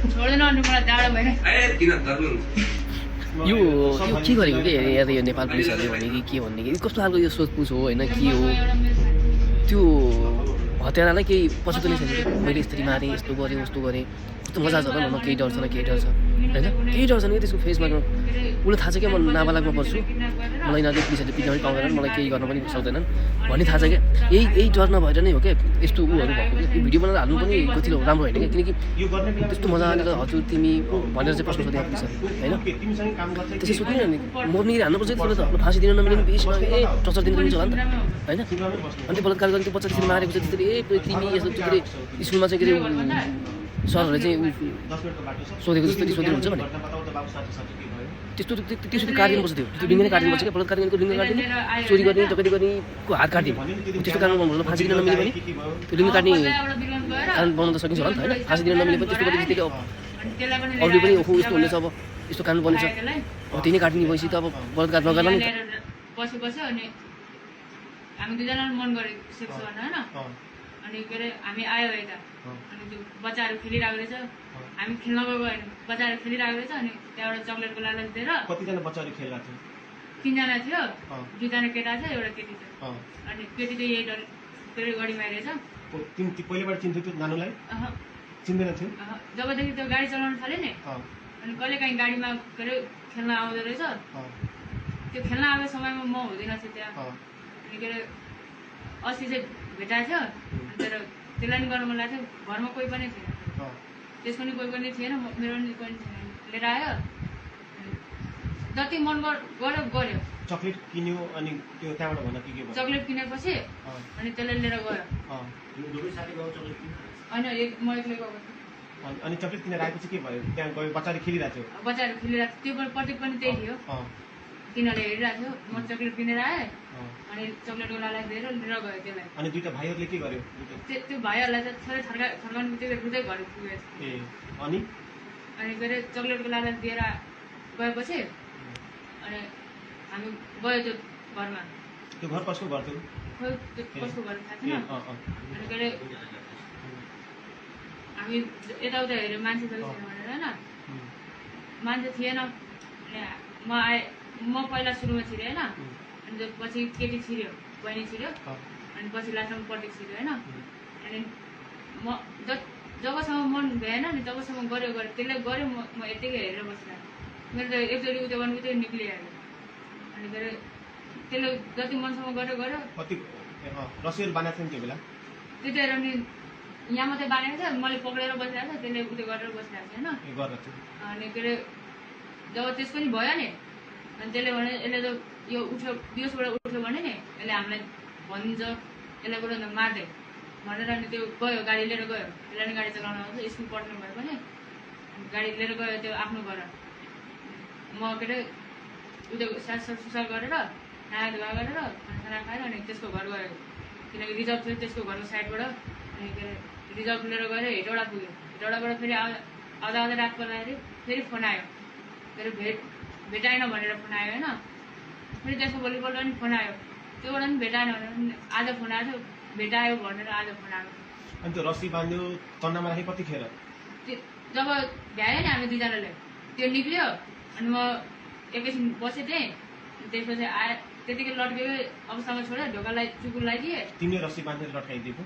छोड्दैन अनि मलाई डाँडो भएन यो के गरेको के या त यो नेपाल पुलिसहरूले भने कि के भन्ने कि कस्तो खालको यो सोधपुछ हो होइन के हो त्यो हत्यारालाई केही पछुतो नै छैन कि मैले यस्तरी मारेँ यस्तो गरेँ उस्तो गरेँ कस्तो मजा छ न केही डर छैन केही डर छ होइन केही डर छैन कि त्यसको फेसमा उसले थाहा छ क्या म नाबालकमा पर्छु मलाई यिनीहरूले पुलिसहरूले पिट्न पनि पाउँदैनन् मलाई केही गर्न पनि सक्दैनन् भन्ने थाहा छ क्या यही डर नभएर नै हो क्या यस्तो उहरू भएको क्या यो भिडियो बनाएर हाल्नु पनि कतिलो राम्रो होइन क्या किनकि त्यस्तो मजाले त हजुर तिमी भनेर चाहिँ प्रश्न सोधेको पुलिसहरूले होइन त्यसै सोध्नु नि मर्ने हाल्नुपर्छ त्यसले त फाँसी दिन नमिल्ने बिचमा टर्चर दिन मिल्छ होला नि त होइन अनि त्यो बलात्कार गर्ने त्यो बच्चा त्यसरी मारेको छ त्यसरी तिमी यस्तो के अरे स्कुलमा चाहिँ के अरे सरहरूले चाहिँ सोधेको जस्तो सोधेको हुन्छ भने त्यस्तो त्यसरी काटिदिनुपर्छ त्यो रिङ्गै काटिदिनुपर्छ क्या बलात्कार गरेको रिङ्गै काटिदिने चोरी गर्ने डकैती गर्नेको हात काटिदिने त्यस्तो कानुन बनाउनु फाँसी दिन नमिले भने त्यो रिङ्गै काट्ने कानुन बनाउन त सकिन्छ होला नि त होइन फाँसी दिन नमिले पनि त्यस्तो गरेपछि त्यसले अरूले पनि ओहो यस्तो हुनेछ अब यस्तो कानुन बनेछ अब त्यही नै काटिने भएपछि त अब बलात्कार नगर्ला नि बस्यो अनि हामी दुईजनाले मन गरेको सेक्स गर्न होइन अनि के अरे हामी आयो यता अनि त्यो बच्चाहरू खेलिरहेको रहेछ हामी खेल्न गएको होइन बच्चाहरू खेलिरहेको रहेछ अनि त्यहाँबाट चक्लेटको लालच दिएर कतिजना बच्चाहरू खेलिरहेको थियो 3 जना थियो 2 जना केटा छ एउटा केटी छ अनि केटी चाहिँ यही डर धेरै गढीमा रहेछ पहिलेबाट चिन्थ्यो त्यो नानुलाई चिन्दैन थियो जबदेखि त्यो गाडी चलाउन थाल्यो नि अनि कहिले काहीँ गाडीमा के अरे खेल्न आउँदो रहेछ त्यो खेल्न आएको समयमा म हुँदैन थिएँ त्यहाँ अनि के अरे अस्ति चाहिँ भेटाएको थियो तर त्यसलाई नि गर्न मन लाग्थ्यो घरमा कोही पनि थिएन त्यसको नि कोही पनि थिएन मेरो नि कोही थिएन लिएर आयो जति मन गऱ्यो चक्लेट किन्यो अनि त्यो त्यहाँबाट भन्न के भयो चक्लेट किनेपछि अनि त्यसले लिएर गयो होइन म एक्लै गएको अनि चक्लेट किनेर आएपछि के भयो त्यहाँ गयो बच्चाले खेलिरहेको थियो बच्चाहरू खेलिरहेको थियो त्यो प्रतीक पनि त्यही थियो तिनीहरूले हेरिरहेको थियो म चक्लेट किनेर आएँ अनि चक्लेटको लालच दिएर लिएर गयो त्यसलाई अनि दुईटा भाइहरूले के गर्यो त्यो भाइहरूलाई चाहिँ थोरै थर्काउनु बित्तिकै रुँदै घर पुगेछ अनि के अरे चक्लेटको लालच दिएर गएपछि अनि हामी गयो त्यो घरमा त्यो घर कसको घर थियो खोइ त्यो कसको घर थाहा छैन अनि के अरे हामी यताउता हेऱ्यो मान्छे छैन भनेर होइन मान्छे थिएन अनि म पहिला सुरुमा छिरेँ होइन अनि पछि केटी छिर्यो बहिनी छिर्यो अनि पछि लास्टमा पट्टि छिर्यो होइन अनि म जबसम्म मन भएन नि तबसम्म गऱ्यो त्यसले गऱ्यो म यत्तिकै हेरेर बसिरहेको मेरो त एकचोटि उयो गर्नु बित्तिकै निक्लिहाल्यो अनि के अरे त्यसले जति मनसम्म गऱ्यो कति रसियल बानेको थियो नि त्यो बेला त्यतिखेर नि यहाँ मात्रै बानेको थियो मैले पक्रेर बसिरहेको थिएँ त्यसले उयो गरेर बसिरहेको थियो होइन अनि के अरे जब त्यस पनि भयो नि अनि त्यसले भने यसले त यो उठ्यो दिवसबाट उठ्यो भने नि यसले हामीलाई भनिदिन्छ यसलाई गएर मार्दै भनेर अनि त्यो गयो गाडी लिएर गयो त्यसलाई नि गाडी चलाउन आउँछ स्कुल पढ्नु भयो भने गाडी लिएर गयो त्यो आफ्नो घर म के अरे उयो सुसार गरेर खाना धुवा गरेर खाना खाएर अनि त्यसको घर गयो किनकि रिजर्भ थियो त्यसको घरको साइडबाट अनि के अरे रिजर्भ लिएर गएर हेटौँडा पुग्यो हेटौँडाबाट फेरि आउँदा रात पर्दाखेरि फेरि फोन आयो के अरे भेटाएन भनेर फोन आयो होइन फेरि त्यसको भोलिपल्ट पनि फोन आयो त्योबाट पनि भेटाएन भनेर आज फोन आएको थियो भेटायो भनेर आज फोन आएको अनि त्यो रस्सी बाँध्यो तन्नामा राखेँ कतिखेर जब भ्यायो नि हामी दुईजनाले त्यो निक्ल्यो अनि म एकैछिन बसेँ थिएँ त्यसपछि आए त्यतिकै लट्केकै अवस्थामा छोडेँ ढोकालाई चुकुर लगाइदिएँ तिमीले रस्सी बाँधेर लट्काइदिएको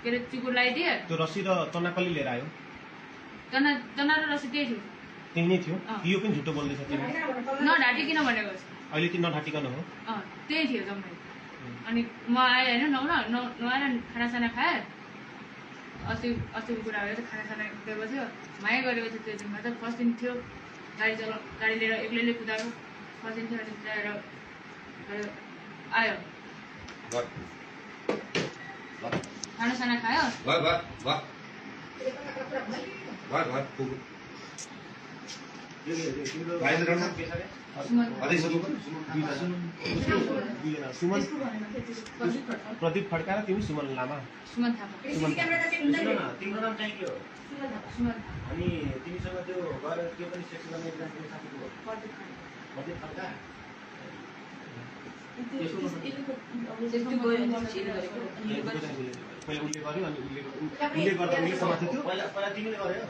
के अरे चुकुर लगाइदिएँ त्यो रस्सी र तन्ना कसले लिएर आयो तना र रस्सी त्यही थियो त्यही नै थियो यो पनि झुटो बोल्दैछ तिमी नढाटिकन भनेको अहिले त्यो नढाटिकन हो त्यही थियो जम्मै अनि म आएँ होइन नआएर खानासाना खाएँ अस्तिको कुरा भयो खानासाना दिएपछि माया गरेको थियो त्यो दिनमा त फर्स्ट दिन थियो गाडी लिएर एक्लैले कुदाएको फर्स्ट दिन थियो अनि ल्याएर आयो खानासाना खायो प्रदीप खड्का र तिमी सुमन लामा सुमन थापा तिम्रो नाम चाहिँ के हो अनि तिमीसँग त्यो गएर के पनि सेक्स गर्ने एकजना साथीको प्रदीप खड्का पहिला उसले गर्यो अनि उसले गर्दा उसले समात्यो त्यो पहिला तिमीले गर्यो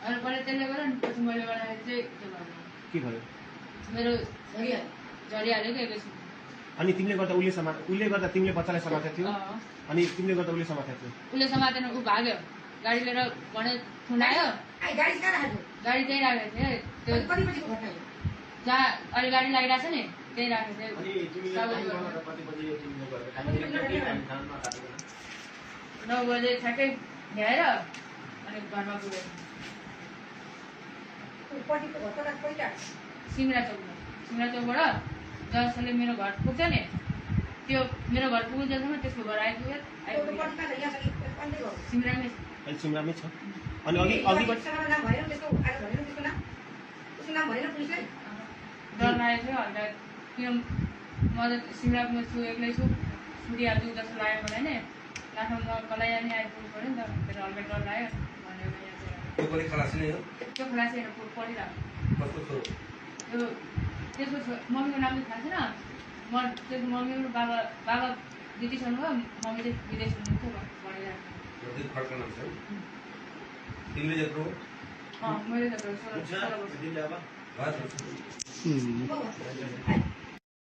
अनि पहिला त्यसले गर्दा नि पछि मैले गर्दाखेरि चाहिँ त्यो भयो के भयो मेरो झरिहाल्यो कि एकैछिन अनि तिमीले गर्दा उसले गर्दा तिमीले बच्चालाई समातेको थियो अनि तिमीले गर्दा उसले समातेको थियो उसले समातेन ऊ भाग्यो गाडी लिएर भने थुनायो गाडी त्यहीँ राखेको थिएँ त्यो जहाँ अहिले गाडी लागिरहेको छ नि त्यहीँ राखेको थिएँ अनि तिमीले कति बजे तिमीले गरेर टाइम काटेको 9 बजे ठ्याक्कै भ्याएर अनि घरमा पुगेँ सिमरा चौकबाट जसले मेरो घर पुग्छ नि त्यो मेरो घर पुगुन्जेलसम्म त्यसको घर आइपुग्यो सिमरामै अहिले सिमरामै छ अनि अघि अघि डर लागेको थियो हल्का किन म त सिमरामा छु एक्लै छु छुटिहाल्छु जस्तो लाग्यो मलाई नि लास्टमा म कलाई पनि आइपुग्नु पऱ्यो नि त त्यसले हल्का डर लाग्यो भनेर त्यो पनि खलासी नै हो त्यो खलासी पढिरहेको कसको त्यो त्यसको मम्मीको नाम चाहिँ थाहा छैन म त्यसको मम्मी र बाबा ब्रिटिसहरू भयो मम्मी चाहिँ विदेश हुनुहुन्थ्यो पढिरहेको खड्का नाम छ तिमीले जत्रो मैले त 16 दिल्ली अब